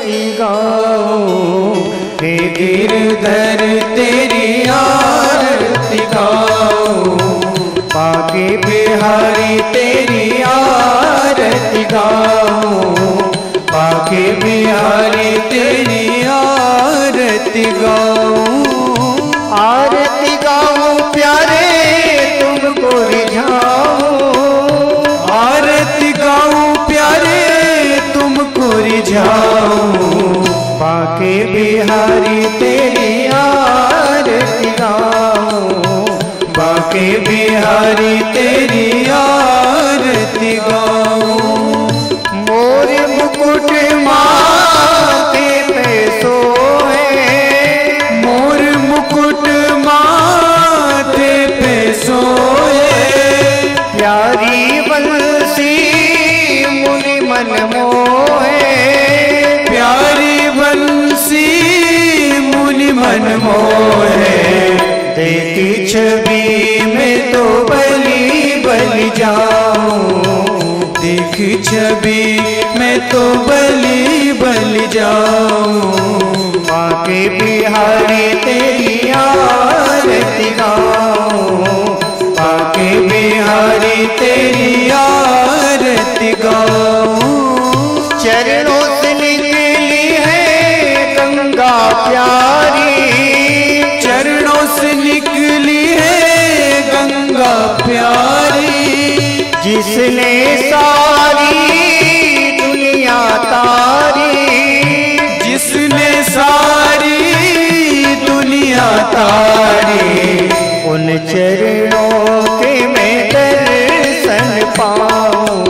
आरती गाऊं, हे गिरधर तेरी आरती गाऊं, बाके बिहारी तेरी आरती गाऊं, बाके बिहारी तेरी आरती गाऊं। आरती गाऊं प्यारे तुमको रिझाऊं, आरती गाऊं प्यारे तुमको रिझाऊं, बाके बिहारी तेरी आरती गाऊं, बाके बिहारी तेरी आरती गाऊं। मोर मुकुट माथे पे सोए, मोर मुकुट माथे पे सोए, प्यारी बंसी मुनि मन मोहे, प्यारी बंसी मुनि मन मोहे, देखी छवि में तो बलि बलि जाऊं, देखी छवि में तो बलि बलि जाऊं, बाके बिहारी तेरी आरती गाऊं, बाके बिहारी तेरी आरती गाऊं। चरणों से निकली है गंगा प्यारी, चरणों से निकली है गंगा प्यारी, जिसने सारी दुनिया तारी, जिसने सारी दुनिया तारी, उन चरणों के मैं दर्शन पाऊं,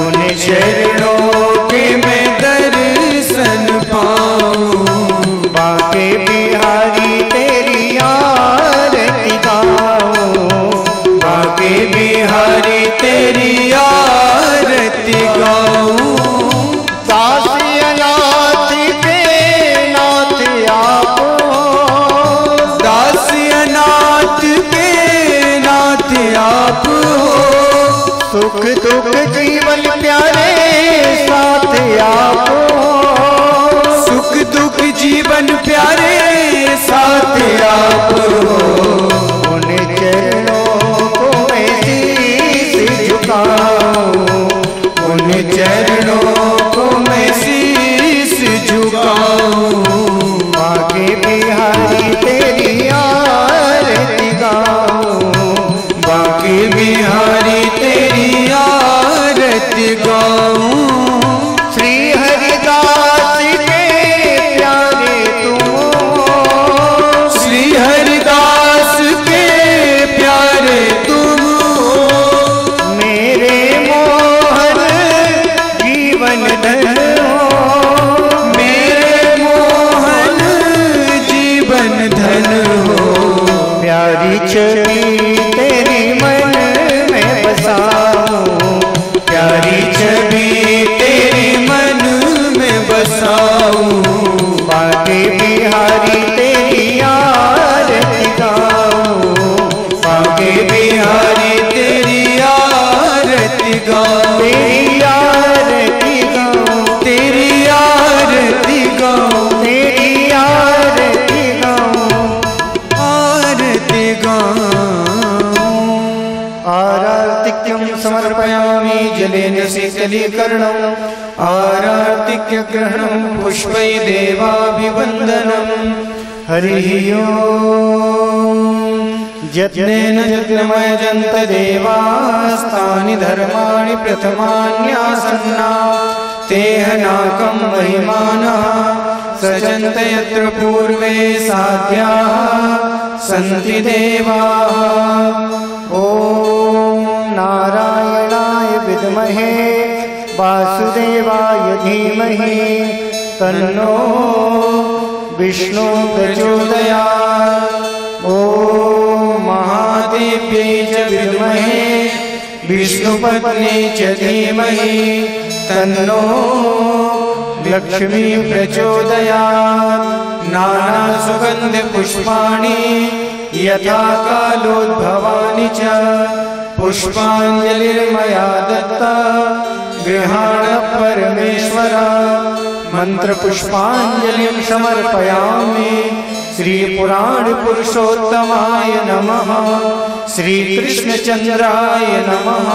उन चरणों के मैं दर्शन पाऊं, बाके बिहारी तेरी आरती गाऊं, बाके बिहारी तेरी आरती गाऊं। दास अनाथ के नाथ आपो, दास अनाथ के नाथ आप हो, सुख दुख जीवन प्यारे साथ आपो, सुख दुख जीवन प्यारे साथ आप हो, उन चरणों को मैं शीश झुकाऊं, उन चरणों को मैं शीश झुकाऊं, बाके बिहारी तेरी आरती गाऊं, बाके बिहारी तेरी आरती गाऊं। श्री हरिदास के प्यारे तुम, श्री हरिदास के प्यारे तुम, मेरे मोहन जीवन धन हो, मेरे मोहन जीवन धन हो, प्यारी छवि तेरी मन में बसाऊं, प्यारी छवि तेरी मन में बसाऊं, बाके बिहारी तेरी आरती गाऊं, बाके बिहारी तेरी आरती गाऊं, तेरी आरती गाऊं, तेरी आरती गाऊं, तेरी आरती गाऊं, आरती गाऊं। आरार्तिक्यं समर्पयामि जलेन शीतलीकरणम्, आरार्तिक्य ग्रहणं पुष्पै देवाभिवन्दनम्। हरिः ओम्। यज्ञेन यज्ञमयजन्त देवास्तानि धर्माणि प्रथमान्यासन्ना, तेह नाकं महिमानः सजन्त यत्र पूर्वे साध्याः सन्ति देवाः। ॐ नारायणाय विद्महे वासुदेवाय धीमहि तन्नो विष्णु प्रचोदयात्। ॐ महादेव्यै च विद्महे विष्णुपत्नी च धीमहि तन्नो लक्ष्मी प्रचोदयात्। नाना सुगंध पुष्पाणि यथा कालोद्भवानि च पुष्पाञ्जलिर्मया दत्ता गृहाण परमेश्वर। मंत्रपुष्पाञ्जलिं समर्पयामि। श्रीपुराणपुरुषोत्तमाय नमः। श्रीकृष्णचन्द्राय नमः।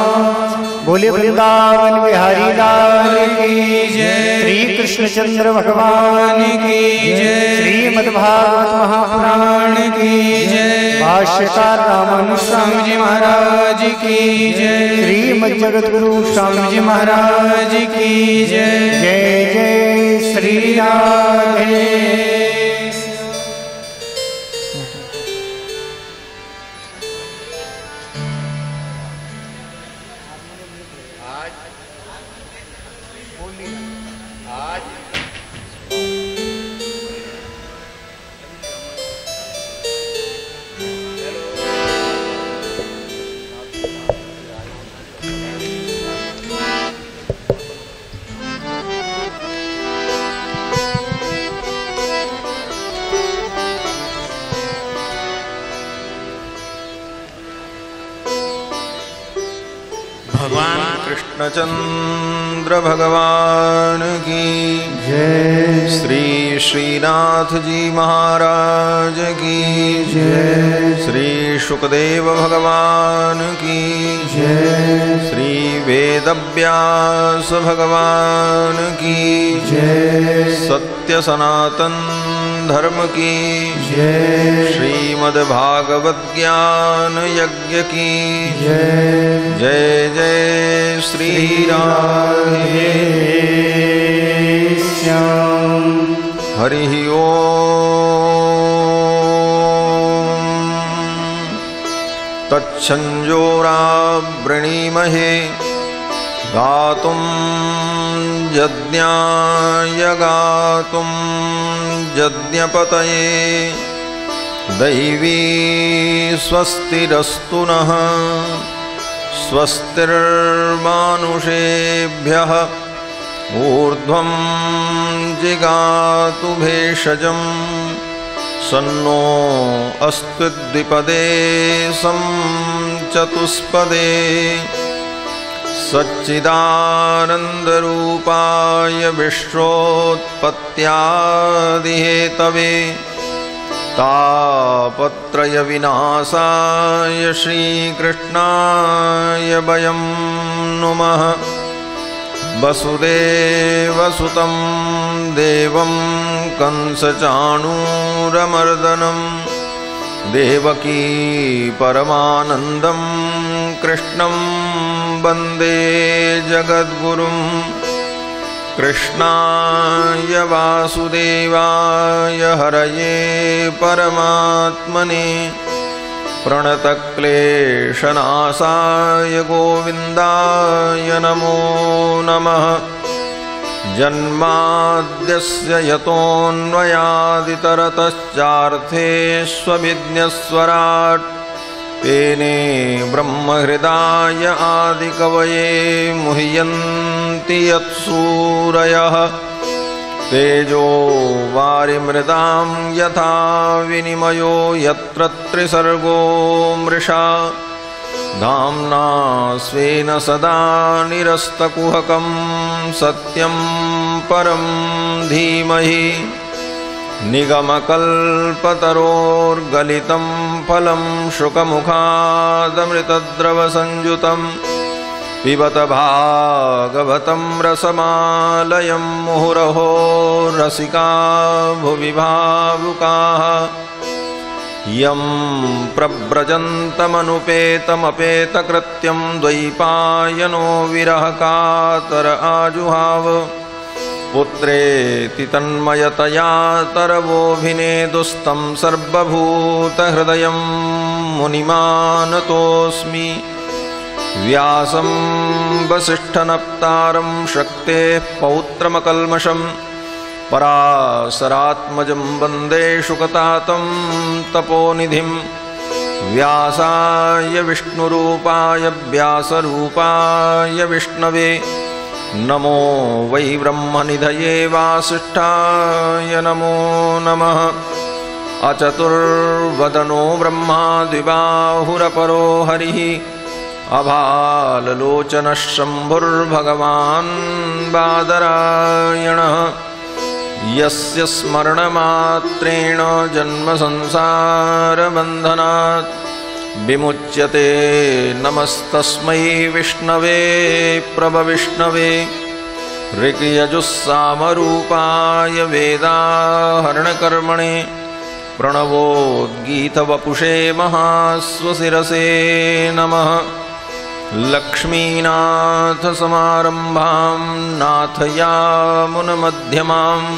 बोले वृंदावन बिहारी लाल की जय। श्री कृष्णचंद्र भगवान की जय। श्रीमद्भागवत महापुराण की जय। भाष्यकार रामानुज स्वामी जी महाराज की जय। श्रीमद् जगद्गुरु स्वामी जी महाराज की जय। जय जय श्री राधे। कृष्णचंद्र भगवान की जय। श्री श्रीनाथ जी महाराज की जय। श्री शुकदेव भगवान की जय। श्री वेदव्यास भगवान की जय। सत्य सनातन धर्म की जय। श्रीमद्भागवत ज्ञान यज्ञ की जय। जय जय श्री राधे श्याम। हरि ओम तच्छंजोरावृणीमहे गातुं यज्ञाय गातुं यज्ञपतये दैवी स्वस्तिरस्तु नः। स्वस्तिर्मानुषेभ्यः ऊर्ध्वं जिगातु भेषजं सन्नो अस्तु द्विपदे सं चतुष्पदे। सच्चिदानन्दरूपाय विश्वोत्पत्त्यादिहेतवे तापत्रय विनाशाय श्रीकृष्णाय वयं नुमः। वसुदेवसुतं देवं कंसचाणूरमर्दनं देवकी परमानन्दं कृष्णं वन्दे जगद्गुरुं। कृष्णाय वासुदेवाय हरये परमात्मने प्रणतक्लेशनाशाय गोविन्दाय नमो नमः। जन्माद्यस्य यतोऽन्वयादितरतश्चार्थेष्वभिज्ञस्वराट् तेने ब्रह्महृदाय आदिकवये मुह्यन्ति यत्सूरयः। तेजो वारिमृदां यथा विनिमयो यत्र त्रिसर्गो मृषा धाम्ना स्वेन सदा निरस्तकुहकं सत्यं परं धीमहि। निगमकल्पतरोर्गलितं फलं शुकमुखादमृतद्रवसंयुतं पिबत भागवतं रसमालयं मुहुरहो रसिका भुवि भावुकाः। यं प्रव्रजन्तमनुपेतमपेतकृत्यं द्वैपायनो विरहकातर आजुहाव। पुत्रेति तन्मयतया तरवोऽभिनेदुस्तं सर्वभूतहृदयं मुनिमानतोऽस्मि। व्यासं वसिष्ठनप्तारं शक्तेः पौत्रमकल्मषं पराशरात्मजं वन्दे शुकतातं तपोनिधिं। व्यासाय विष्णुरूपाय व्यासरूपाय विष्णवे नमो वै ब्रह्मनिधये वासिष्ठाय नमो नमः। अचतुर्वदनो ब्रह्मा द्विबाहुरपरो हरिः अभाललोचनः शम्भुर्भगवान् बादरायणः। यस्य स्मरणमात्रेण जन्मसंसारबन्धनात् विमुच्यते। नमस्तस्मै विष्णवे प्रभविष्णवे ऋक्यजुस्सामरूपाय वेदाहरणकर्मणे प्रणवोद्गीतवपुषे महास्वशिरसे नमः। लक्ष्मीनाथसमारम्भां नाथयामुनमध्यमाम्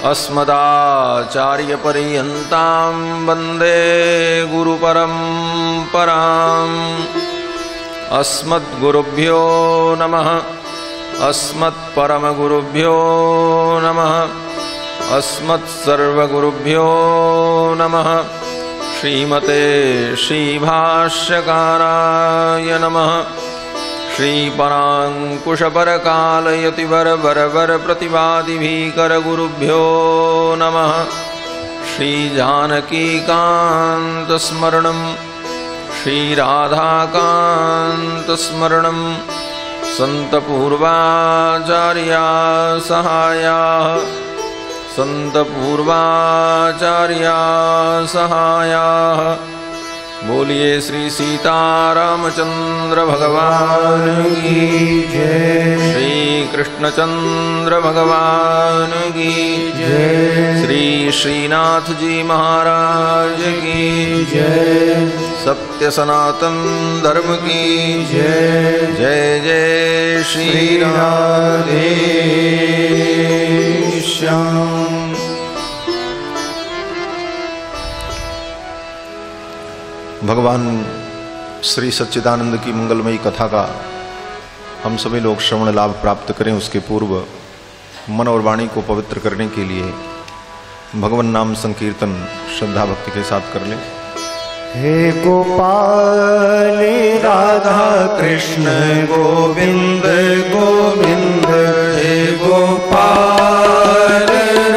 अस्मदाचार्यपर्यन्तां वन्दे गुरुपरम्पराम्। अस्मद्गुरुभ्यो नमः। अस्मत्परमगुरुभ्यो नमः। अस्मत्सर्वगुरुभ्यो नमः। श्रीमते श्रीभाष्यकाराय नमः। श्रीपराङ्कुशपरकालयतिवरवरवरप्रतिवादिभीकरगुरुभ्यो नमः। श्रीजानकीकान्तस्मरणं श्रीराधाकान्तस्मरणं सन्तपूर्वाचार्या सहायाः सन्तपूर्वाचार्या सहायाः। बोलिए श्री सीतारामचंद्र भगवान की जय। श्री कृष्णचंद्र भगवान की जय। श्री श्रीनाथ जी महाराज की जय। सत्य सनातन धर्म की जय। जय जय श्री राधे श्याम। भगवान श्री सच्चिदानंद की मंगलमयी कथा का हम सभी लोग श्रवण लाभ प्राप्त करें, उसके पूर्व मन और वाणी को पवित्र करने के लिए भगवान नाम संकीर्तन श्रद्धा भक्ति के साथ कर लें। हे गोपाल राधा कृष्ण गोविंद गोविंद। हे गोपाल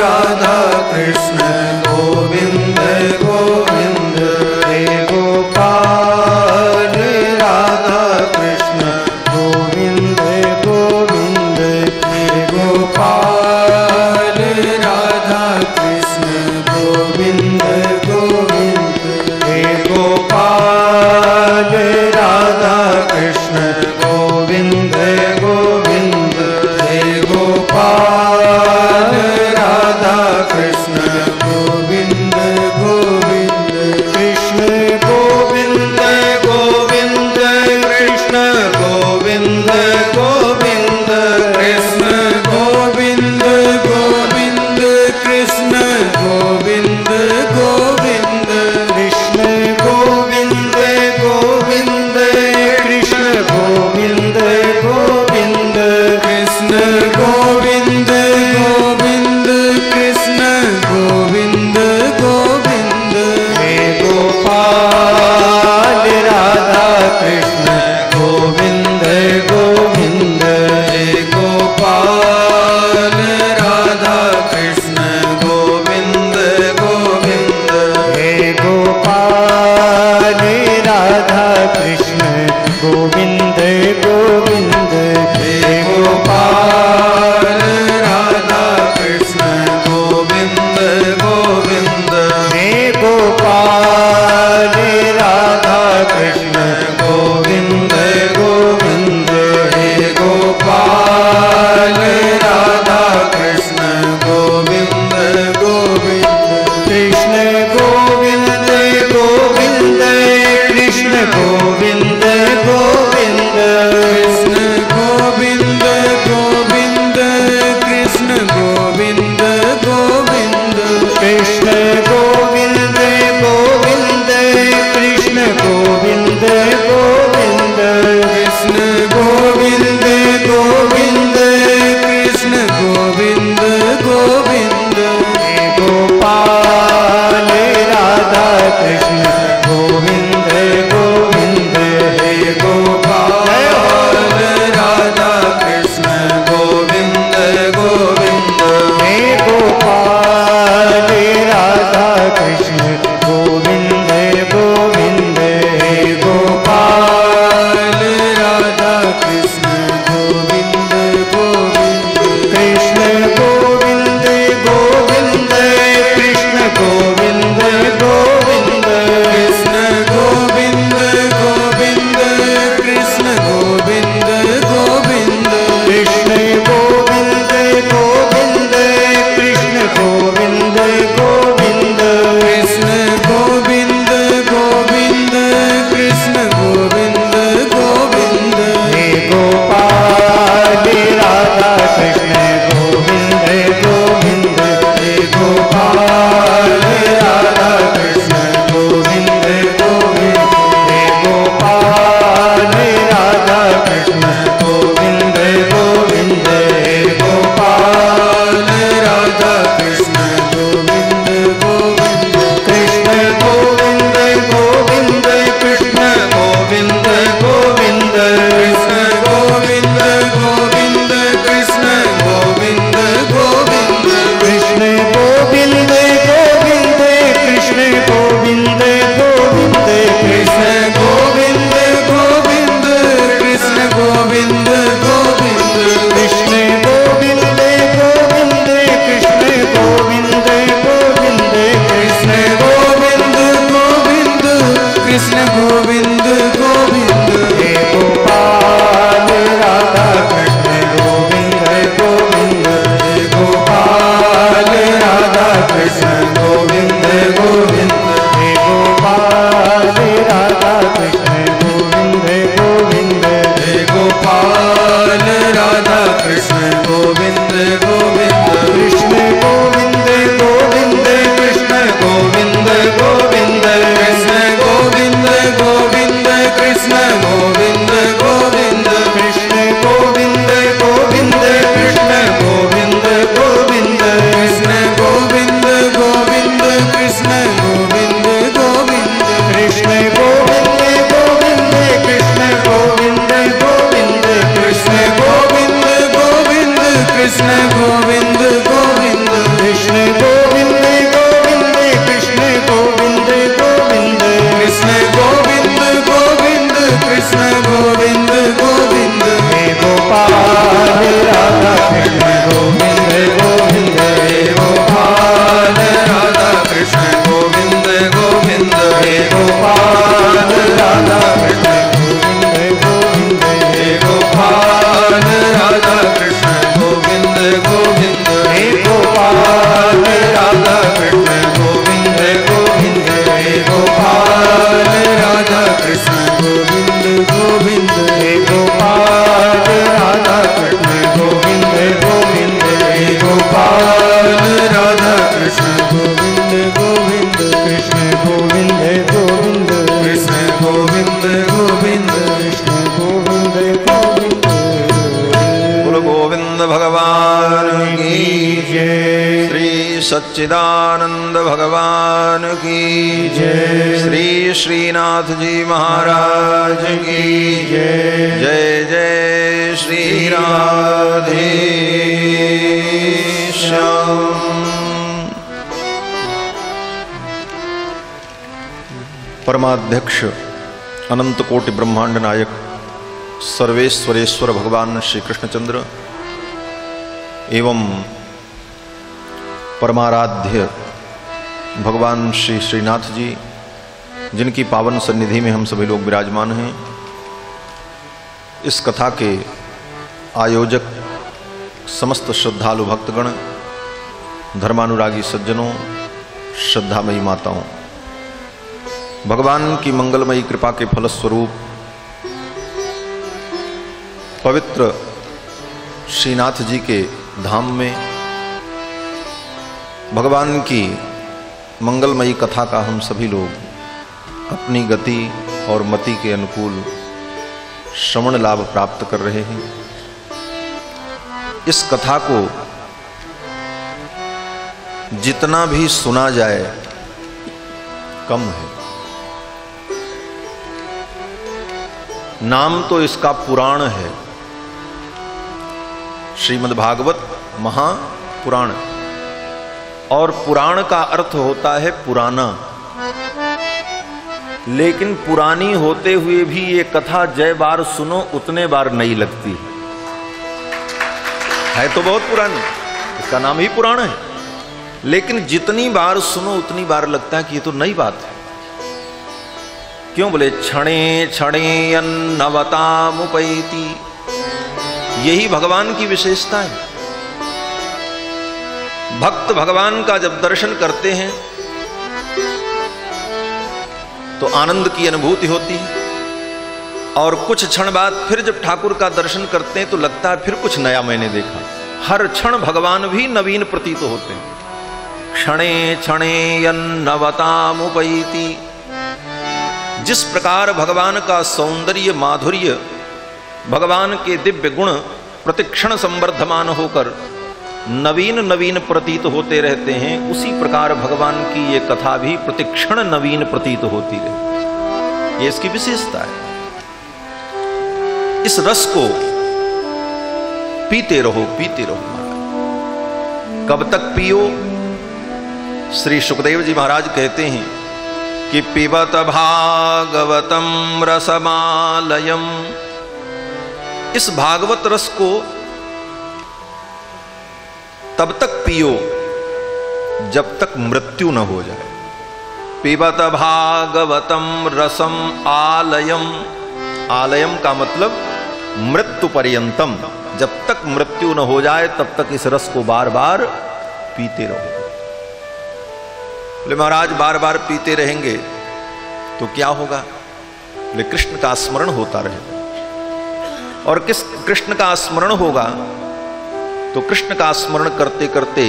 राधा कृष्ण गोविंद गोविंद। हे गोपाल राधा कृष्ण गोविंद गोविंद। हे गोपाल राधा कृष्ण गोविंद गोविंद। हे गोपाल राधा कृष्ण गोविंद गोविंद। हे गोपाल राधा कृष्ण गोविंद गोविंद। कृष्ण गोविंद गोविंद कृष्ण गोविंद गोविंद। कृष्ण गोविंद गोविंद कृष्ण गोविंद गोविंद। कृष्ण गोविंद गोविंद कृष्ण गोविंद गोविंद। कृष्ण गोविंद गोविंद कृष्ण गोविंद गोविंद। हे गोपाल राधा कृष्ण गोविंद गोविंद। हे गोपाल राधा कृष्ण गोविंद गोविंद। हे गोपाल राधा कृष्ण गोविंद गोविंद। हे गोपाल राधा कृष्ण गोविंद गोविंद। हे गोपाल राधा कृष्ण गोविंद गोविंद। हे गोपाल राधा कृष्ण गोविंद गोविंद। कृष्ण गोविंद गोविंद कृष्ण गोविंद गोविंद। कृष्ण गोविंद गोविंद कृष्ण गोविंद गोविंद। कृष्ण गोविंद गोविंद कृष्ण गोविंद गोविंद। कृष्ण गोविंद गोविंद कृष्ण गोविंद गोविंद। हे गोपाल राधा कृष्ण गोविंद गोविंद। हे गोपाल राधा कृष्ण गोविंद गोविंद। हे गोपाल राधा कृष्ण गोविंद गोविंद। हे गोपाल राधा कृष्ण गोविंद गोविंद। कृष्ण भगवान की जय। श्री सच्चिदानंद भगवान की जय। श्री श्रीनाथ जी महाराज की जय। जय जय श्री राधेश्याम। परमाध्यक्ष अनंत कोटि ब्रह्मांड नायक सर्वेश्वरेश्वर भगवान श्री कृष्णचंद्र एवं परमाराध्य भगवान श्री श्रीनाथ जी, जिनकी पावन सन्निधि में हम सभी लोग विराजमान हैं, इस कथा के आयोजक, समस्त श्रद्धालु भक्तगण, धर्मानुरागी सज्जनों, श्रद्धामयी माताओं, भगवान की मंगलमयी कृपा के फलस्वरूप पवित्र श्रीनाथ जी के धाम में भगवान की मंगलमयी कथा का हम सभी लोग अपनी गति और मति के अनुकूल श्रवण लाभ प्राप्त कर रहे हैं। इस कथा को जितना भी सुना जाए कम है। नाम तो इसका पुराण है, श्रीमद्भागवत महापुराण, और पुराण का अर्थ होता है पुराना। लेकिन पुरानी होते हुए भी ये कथा जय बार सुनो उतने बार नई लगती है तो बहुत पुरानी, इसका नाम ही पुराण है, लेकिन जितनी बार सुनो उतनी बार लगता है कि ये तो नई बात है। क्यों बोले? क्षणे क्षणे अन्नवतामुपैति, यही भगवान की विशेषता है। भक्त भगवान का जब दर्शन करते हैं तो आनंद की अनुभूति होती है, और कुछ क्षण बाद फिर जब ठाकुर का दर्शन करते हैं तो लगता है फिर कुछ नया मैंने देखा। हर क्षण भगवान भी नवीन प्रतीत होते हैं। क्षणे क्षणे अन्नवतामुपैति, जिस प्रकार भगवान का सौंदर्य, माधुर्य, भगवान के दिव्य गुण प्रतिक्षण संवर्धमान होकर नवीन नवीन प्रतीत होते रहते हैं, उसी प्रकार भगवान की ये कथा भी प्रतिक्षण नवीन प्रतीत होती रहे। ये इसकी विशेषता है। इस रस को पीते रहो, पीते रहो। कब तक पियो? श्री सुखदेव जी महाराज कहते हैं कि पिबत भागवतम रसमालयम, इस भागवत रस को तब तक पियो जब तक मृत्यु न हो जाए। पिबत भागवतम रसम आलयम, आलयम का मतलब मृत्यु पर्यंतम, जब तक मृत्यु न हो जाए तब तक इस रस को बार बार पीते रहो। बोले महाराज बार बार पीते रहेंगे तो क्या होगा? बोले कृष्ण का स्मरण होता रहेगा, और किस कृष्ण का स्मरण होगा तो कृष्ण का स्मरण करते करते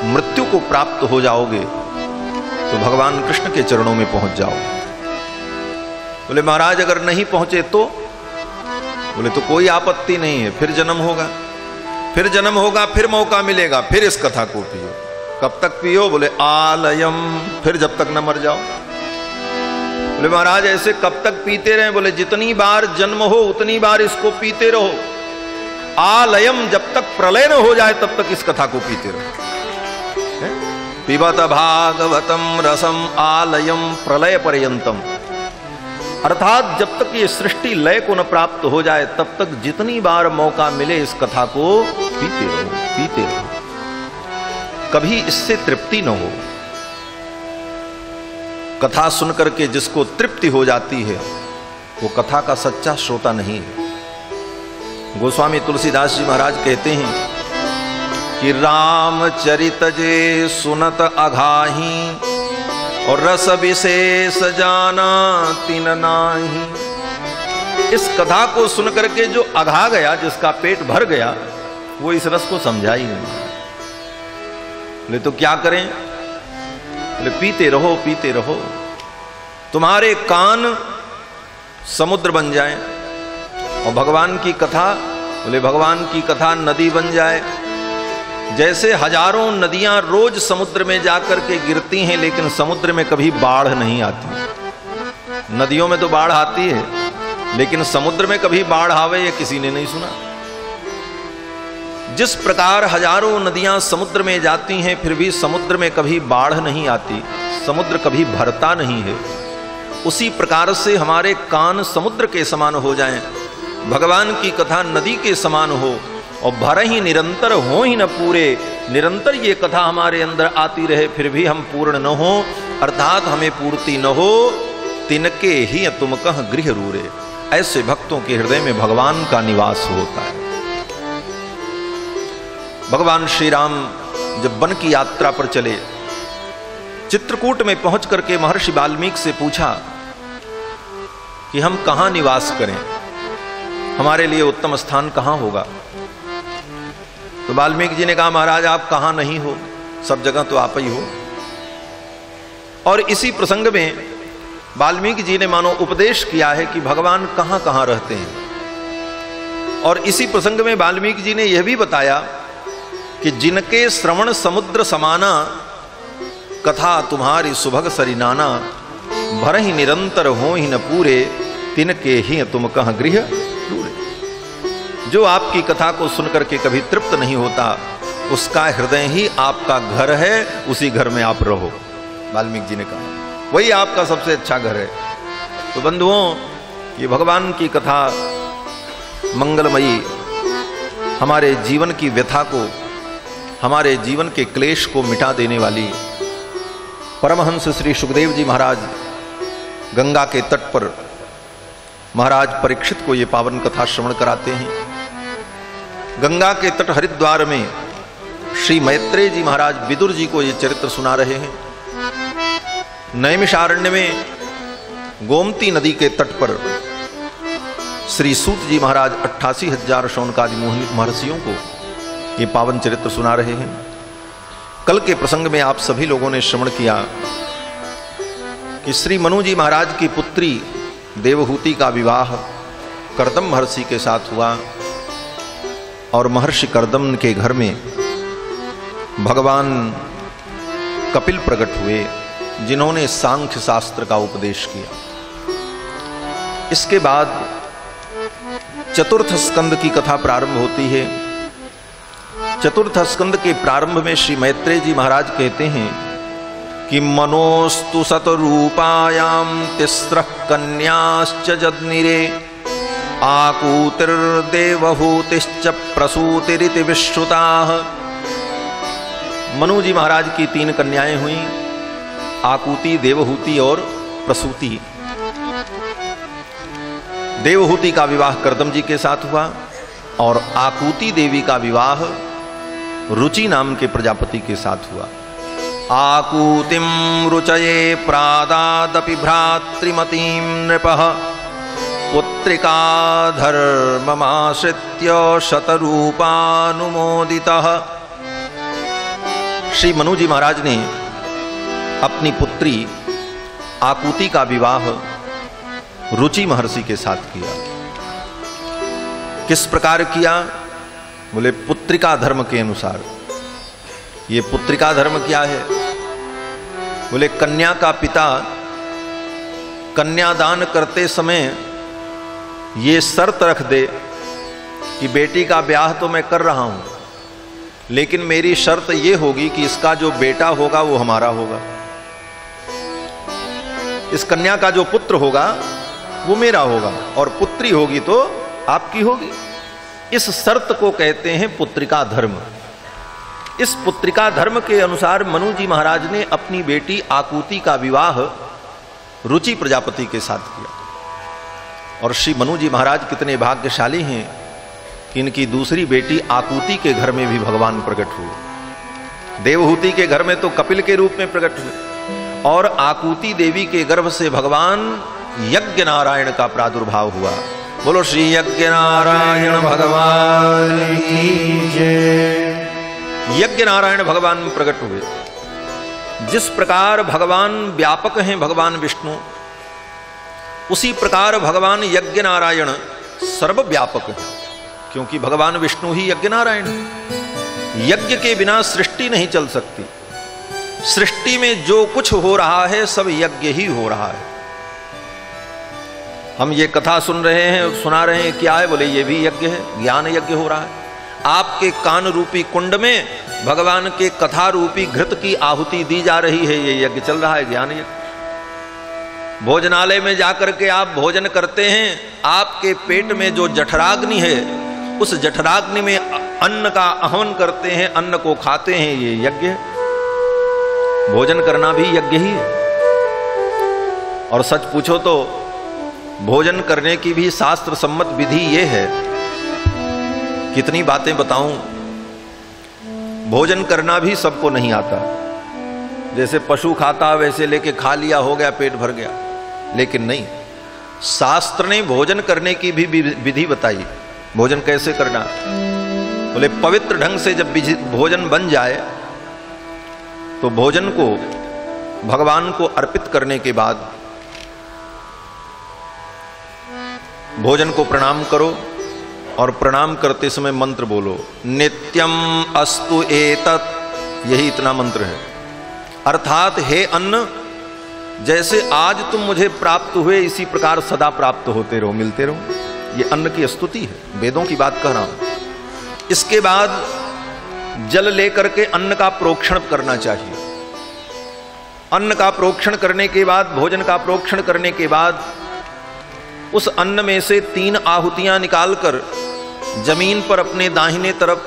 मृत्यु को प्राप्त हो जाओगे तो भगवान कृष्ण के चरणों में पहुंच जाओगे। बोले महाराज अगर नहीं पहुंचे तो? बोले तो कोई आपत्ति नहीं है, फिर जन्म होगा, फिर जन्म होगा, फिर मौका मिलेगा, फिर इस कथा को पियो। कब तक पियो? बोले आलयम, फिर जब तक न मर जाओ। बोले महाराज ऐसे कब तक पीते रहे? बोले जितनी बार जन्म हो उतनी बार इसको पीते रहो। आलयम, जब तक प्रलय न हो जाए तब तक इस कथा को पीते रहो। पिबत भागवतम रसम आलयम प्रलय पर्यंतम, अर्थात जब तक ये सृष्टि लय को न प्राप्त हो जाए तब तक जितनी बार मौका मिले इस कथा को पीते रहो, पीते रहो, कभी इससे तृप्ति न हो। कथा सुनकर के जिसको तृप्ति हो जाती है वो कथा का सच्चा श्रोता नहीं है। गोस्वामी तुलसीदास जी महाराज कहते हैं कि रामचरित जे सुनत अघाही और रस विशेष जाना तिन नाही। इस कथा को सुन करके जो अघा गया, जिसका पेट भर गया, वो इस रस को समझा ही नहीं। बोले तो क्या करें? बोले पीते रहो, पीते रहो। तुम्हारे कान समुद्र बन जाए और भगवान की कथा, बोले भगवान की कथा नदी बन जाए, जैसे हजारों नदियां रोज समुद्र में जाकर के गिरती हैं, लेकिन समुद्र में कभी बाढ़ नहीं आती। नदियों में तो बाढ़ आती है, लेकिन समुद्र में कभी बाढ़ आवे ये किसी ने नहीं सुना। जिस प्रकार हजारों नदियां समुद्र में जाती हैं, फिर भी समुद्र में कभी बाढ़ नहीं आती, समुद्र कभी भरता नहीं है, उसी प्रकार से हमारे कान समुद्र के समान हो जाएं, भगवान की कथा नदी के समान हो, और भर ही निरंतर हो ही न पूरे, निरंतर ये कथा हमारे अंदर आती रहे, फिर भी हम पूर्ण न हो, अर्थात हमें पूर्ति न हो। तिनके ही तुम कह गृह रूरे, ऐसे भक्तों के हृदय में भगवान का निवास होता है। भगवान श्री राम जब वन की यात्रा पर चले, चित्रकूट में पहुंच करके महर्षि वाल्मीकि से पूछा कि हम कहां निवास करें, हमारे लिए उत्तम स्थान कहां होगा। तो वाल्मीकि जी ने कहा, महाराज आप कहां नहीं हो, सब जगह तो आप ही हो। और इसी प्रसंग में वाल्मीकि जी ने मानो उपदेश किया है कि भगवान कहां कहां रहते हैं। और इसी प्रसंग में वाल्मीकि जी ने यह भी बताया कि जिनके श्रवण समुद्र समाना, कथा तुम्हारी सुभग सरिनाना, भर ही निरंतर हो ही न पूरे, तिनके ही तुम कह गृह रूरे। जो आपकी कथा को सुनकर के कभी तृप्त नहीं होता, उसका हृदय ही आपका घर है, उसी घर में आप रहो। वाल्मीकि जी ने कहा वही आपका सबसे अच्छा घर है। तो बंधुओं, ये भगवान की कथा मंगलमयी हमारे जीवन की व्यथा को, हमारे जीवन के क्लेश को मिटा देने वाली, परमहंस श्री सुखदेव जी महाराज गंगा के तट पर महाराज परीक्षित को ये पावन कथा श्रवण कराते हैं। गंगा के तट हरिद्वार में श्री मैत्रेय जी महाराज विदुर जी को ये चरित्र सुना रहे हैं। नैमिषारण्य में गोमती नदी के तट पर श्री सूत जी महाराज 88,000 शौनकादि महर्षियों को ये पावन चरित्र सुना रहे हैं। कल के प्रसंग में आप सभी लोगों ने श्रवण किया कि श्री मनु जी महाराज की पुत्री देवहूति का विवाह कर्दम महर्षि के साथ हुआ, और महर्षि कर्दम के घर में भगवान कपिल प्रकट हुए, जिन्होंने सांख्य शास्त्र का उपदेश किया। इसके बाद चतुर्थ स्कंद की कथा प्रारंभ होती है। चतुर्थ स्कंद के प्रारंभ में श्री मैत्रेय जी महाराज कहते हैं कि मनोस्तु सतरूपायाम तिस्रः कन्याश्च जज्ञिरे, आकूतिर्देवहूतिश्च प्रसूतिरिति विश्रुताः। मनु जी महाराज की 3 कन्याएं हुई, आकूति, देवहूति और प्रसूति। देवहूति का विवाह कर्दम जी के साथ हुआ, और आकूति देवी का विवाह रुचि नाम के प्रजापति के साथ हुआ। आकूतिम रुचये प्रादादपि भ्रातृमतीं नृपः, पुत्रिका धर्ममाश्रित्य शतरूपानुमोदितः। श्री मनु जी महाराज ने अपनी पुत्री आकूति का विवाह रुचि महर्षि के साथ किया। किस प्रकार किया? बोले पुत्रिका धर्म के अनुसार। ये पुत्रिका धर्म क्या है? बोले कन्या का पिता कन्यादान करते समय ये शर्त रख दे कि बेटी का ब्याह तो मैं कर रहा हूं, लेकिन मेरी शर्त ये होगी कि इसका जो बेटा होगा वो हमारा होगा, इस कन्या का जो पुत्र होगा वो मेरा होगा, और पुत्री होगी तो आपकी होगी। इस शर्त को कहते हैं पुत्रिका धर्म। इस पुत्रिका धर्म के अनुसार मनु जी महाराज ने अपनी बेटी आकूति का विवाह रुचि प्रजापति के साथ किया। और श्री मनु जी महाराज कितने भाग्यशाली हैं कि इनकी दूसरी बेटी आकूति के घर में भी भगवान प्रकट हुए। देवहूति के घर में तो कपिल के रूप में प्रकट हुए, और आकूति देवी के गर्भ से भगवान यज्ञ नारायण का प्रादुर्भाव हुआ। बोलो श्री यज्ञ नारायण भगवान की जय। यज्ञ नारायण भगवान प्रकट हुए। जिस प्रकार भगवान व्यापक हैं भगवान विष्णु, उसी प्रकार भगवान यज्ञ नारायण सर्वव्यापक है, क्योंकि भगवान विष्णु ही यज्ञ नारायण है। यज्ञ के बिना सृष्टि नहीं चल सकती। सृष्टि में जो कुछ हो रहा है सब यज्ञ ही हो रहा है। हम ये कथा सुन रहे हैं, सुना रहे हैं, क्या है? बोले ये भी यज्ञ है, ज्ञान यज्ञ हो रहा है। आपके कान रूपी कुंड में भगवान के कथा रूपी घृत की आहुति दी जा रही है, ये यज्ञ चल रहा है, ज्ञान यज्ञ। भोजनालय में जाकर के आप भोजन करते हैं, आपके पेट में जो जठराग्नि है, उस जठराग्नि में अन्न का आहवन करते हैं, अन्न को खाते हैं, ये यज्ञ है। भोजन करना भी यज्ञ ही है। और सच पूछो तो भोजन करने की भी शास्त्र सम्मत विधि ये है। कितनी बातें बताऊं, भोजन करना भी सबको नहीं आता। जैसे पशु खाता वैसे लेके खा लिया, हो गया, पेट भर गया। लेकिन नहीं, शास्त्र ने भोजन करने की भी विधि बताई। भोजन कैसे करना? बोले पवित्र ढंग से जब भोजन बन जाए तो भोजन को भगवान को अर्पित करने के बाद भोजन को प्रणाम करो, और प्रणाम करते समय मंत्र बोलो, नित्यम अस्तु एतत्। यही इतना मंत्र है। अर्थात हे अन्न, जैसे आज तुम मुझे प्राप्त हुए इसी प्रकार सदा प्राप्त होते रहो, मिलते रहो। ये अन्न की स्तुति है, वेदों की बात कह रहा हूं। इसके बाद जल लेकर के अन्न का प्रोक्षण करना चाहिए। अन्न का प्रोक्षण करने के बाद, भोजन का प्रोक्षण करने के बाद उस अन्न में से 3 आहुतियां निकालकर जमीन पर अपने दाहिने तरफ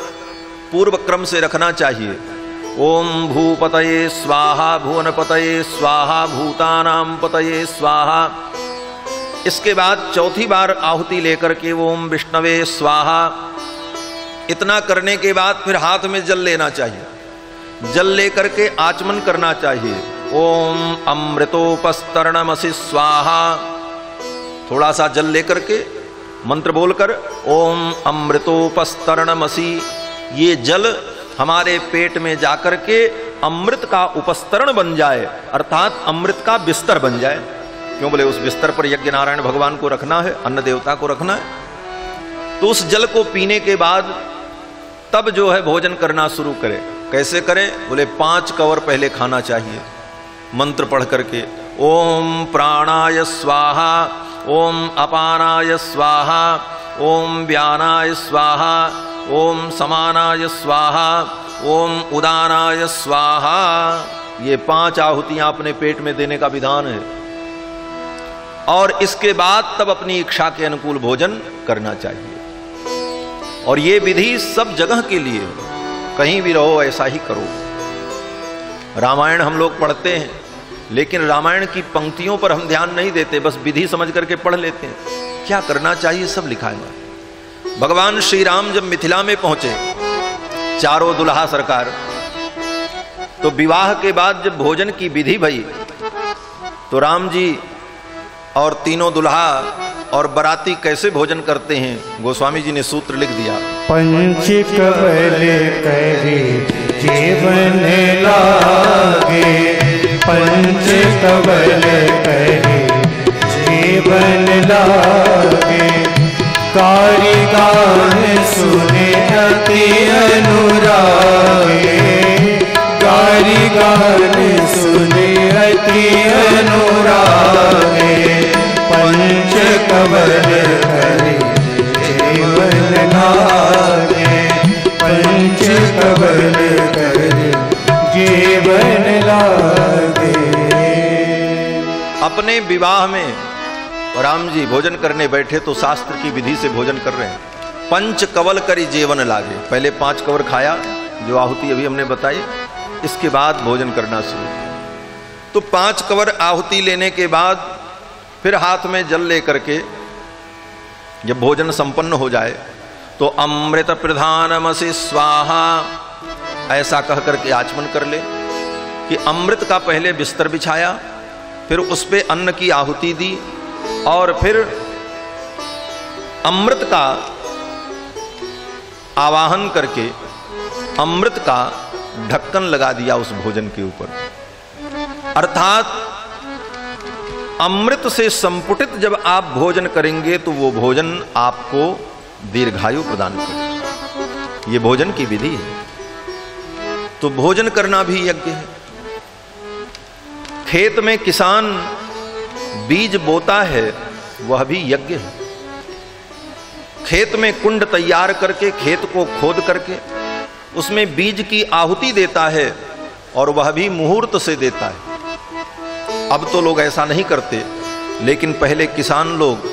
पूर्व क्रम से रखना चाहिए। ओम भूपतये स्वाहा, भुवनपतये स्वाहा, भूतानां पतये स्वाहा। इसके बाद चौथी बार आहुति लेकर के ओम विष्णवे स्वाहा। इतना करने के बाद फिर हाथ में जल लेना चाहिए। जल लेकर के आचमन करना चाहिए। ओम अमृतोपस्तरणमसि स्वाहा। थोड़ा सा जल लेकर के मंत्र बोलकर ओम अमृतोपस्तरणमसि, ये जल हमारे पेट में जाकर के अमृत का उपस्तरण बन जाए, अर्थात अमृत का बिस्तर बन जाए। क्यों? बोले उस बिस्तर पर यज्ञ नारायण भगवान को रखना है, अन्न देवता को रखना है। तो उस जल को पीने के बाद तब जो है भोजन करना शुरू करें। कैसे करें? बोले 5 कवर पहले खाना चाहिए मंत्र पढ़ करके। ओम प्राणाय स्वाहा, ओम अपानाय स्वाहा, ओम व्यानाय स्वाहा, ओम समानाय स्वाहा, ओम उदानाय स्वाहा। ये 5 आहुतियां अपने पेट में देने का विधान है। और इसके बाद तब अपनी इच्छा के अनुकूल भोजन करना चाहिए। और ये विधि सब जगह के लिए, कहीं भी रहो ऐसा ही करो। रामायण हम लोग पढ़ते हैं, लेकिन रामायण की पंक्तियों पर हम ध्यान नहीं देते, बस विधि समझ करके पढ़ लेते हैं। क्या करना चाहिए सब लिखा है। भगवान श्री राम जब मिथिला में पहुंचे, चारों दुल्हा सरकार, तो विवाह के बाद जब भोजन की विधि भई तो राम जी और तीनों दुल्हा और बराती कैसे भोजन करते हैं, गोस्वामी जी ने सूत्र लिख दिया। पंच कवल करे जीवन लागे, पंच कवल करे जीवन लागे। कारिगान सुने अति अनुरागे, कारिगान सुने अति अनुरागे। पंच कवल करे जीवन लागे, पंच कवल करे जीवन लागे। अपने विवाह में राम जी भोजन करने बैठे तो शास्त्र की विधि से भोजन कर रहे हैं। पंच कवल करी जीवन लागे, पहले 5 कवर खाया, जो आहुति अभी हमने बताई, इसके बाद भोजन करना शुरू किया। तो 5 कवर आहुति लेने के बाद फिर हाथ में जल लेकर के जब भोजन संपन्न हो जाए तो अमृत प्रधानमसि स्वाहा, ऐसा कह करके आचमन कर ले कि अमृत का पहले बिस्तर बिछाया, फिर उस पे अन्न की आहुति दी, और फिर अमृत का आवाहन करके अमृत का ढक्कन लगा दिया उस भोजन के ऊपर। अर्थात अमृत से संपुटित जब आप भोजन करेंगे तो वो भोजन आपको दीर्घायु प्रदान करेगा। ये भोजन की विधि है। तो भोजन करना भी यज्ञ है। खेत में किसान बीज बोता है, वह भी यज्ञ है। खेत में कुंड तैयार करके, खेत को खोद करके उसमें बीज की आहुति देता है, और वह भी मुहूर्त से देता है। अब तो लोग ऐसा नहीं करते, लेकिन पहले किसान लोग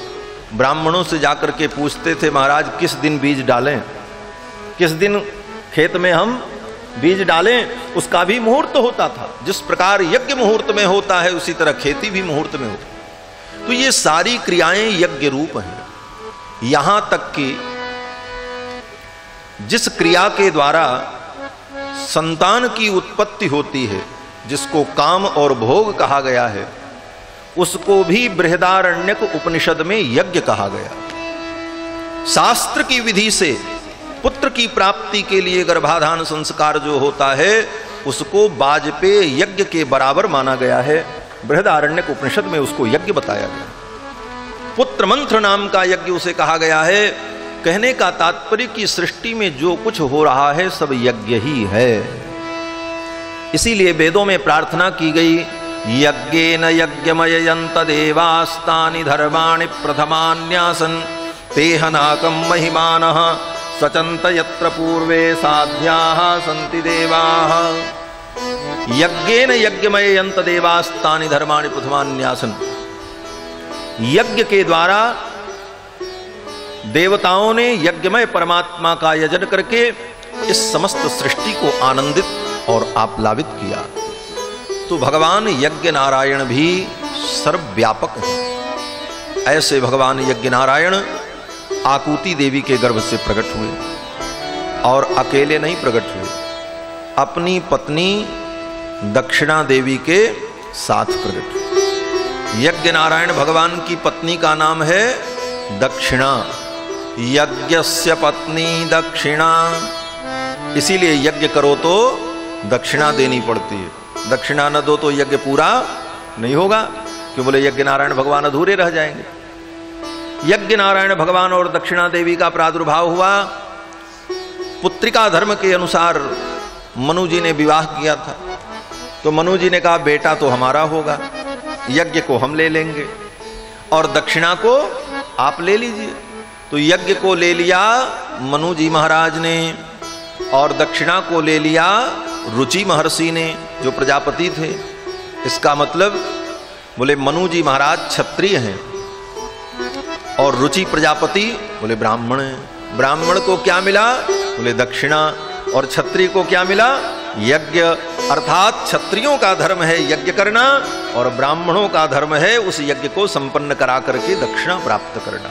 ब्राह्मणों से जाकर के पूछते थे, महाराज किस दिन बीज डालें, किस दिन खेत में हम बीज डालें। उसका भी मुहूर्त होता था। जिस प्रकार यज्ञ मुहूर्त में होता है, उसी तरह खेती भी मुहूर्त में होती है। तो ये सारी क्रियाएं यज्ञ रूप हैं। यहां तक कि जिस क्रिया के द्वारा संतान की उत्पत्ति होती है, जिसको काम और भोग कहा गया है, उसको भी बृहदारण्यक उपनिषद में यज्ञ कहा गया। शास्त्र की विधि से पुत्र की प्राप्ति के लिए गर्भाधान संस्कार जो होता है, उसको वाजपेय यज्ञ के बराबर माना गया है। बृहदारण्यक उपनिषद में उसको यज्ञ बताया गया। पुत्र मंत्र नाम का यज्ञ उसे कहा गया है। कहने का तात्पर्य कि सृष्टि में जो कुछ हो रहा है सब यज्ञ ही है। इसीलिए वेदों में प्रार्थना की गई, यज्ञेन यज्ञमययन्त देवास्तानि धर्माणि प्रथमान्यासन् तेहनाकं महिमानः सचन्त यत्र पूर्वे साध्याः सन्ति देवाः। यज्ञेन यज्ञमययन्त देवास्तानि धर्माणि प्रथमान्यासन्। यज्ञ के द्वारा देवताओं ने यज्ञमय परमात्मा का यजन करके इस समस्त सृष्टि को आनंदित और आप्लावित किया। तो भगवान यज्ञ नारायण भी सर्वव्यापक है। ऐसे भगवान यज्ञ नारायण आकुति देवी के गर्भ से प्रकट हुए, और अकेले नहीं प्रकट हुए, अपनी पत्नी दक्षिणा देवी के साथ प्रकट हुए। यज्ञ नारायण भगवान की पत्नी का नाम है दक्षिणा। यज्ञस्य पत्नी दक्षिणा, इसीलिए यज्ञ करो तो दक्षिणा देनी पड़ती है। दक्षिणा न दो तो यज्ञ पूरा नहीं होगा। क्यों बोले? यज्ञ नारायण भगवान अधूरे रह जाएंगे। यज्ञ नारायण भगवान और दक्षिणा देवी का प्रादुर्भाव हुआ। पुत्रिका धर्म के अनुसार मनु जी ने विवाह किया था, तो मनु जी ने कहा बेटा तो हमारा होगा, यज्ञ को हम ले लेंगे और दक्षिणा को आप ले लीजिए। तो यज्ञ को ले लिया मनु जी महाराज ने, और दक्षिणा को ले लिया रुचि महर्षि ने, जो प्रजापति थे। इसका मतलब बोले मनु जी महाराज क्षत्रिय हैं और रुचि प्रजापति बोले ब्राह्मण हैं। ब्राह्मण को क्या मिला? बोले दक्षिणा। और क्षत्रिय को क्या मिला? यज्ञ। अर्थात क्षत्रियों का धर्म है यज्ञ करना, और ब्राह्मणों का धर्म है उस यज्ञ को संपन्न करा करके दक्षिणा प्राप्त करना।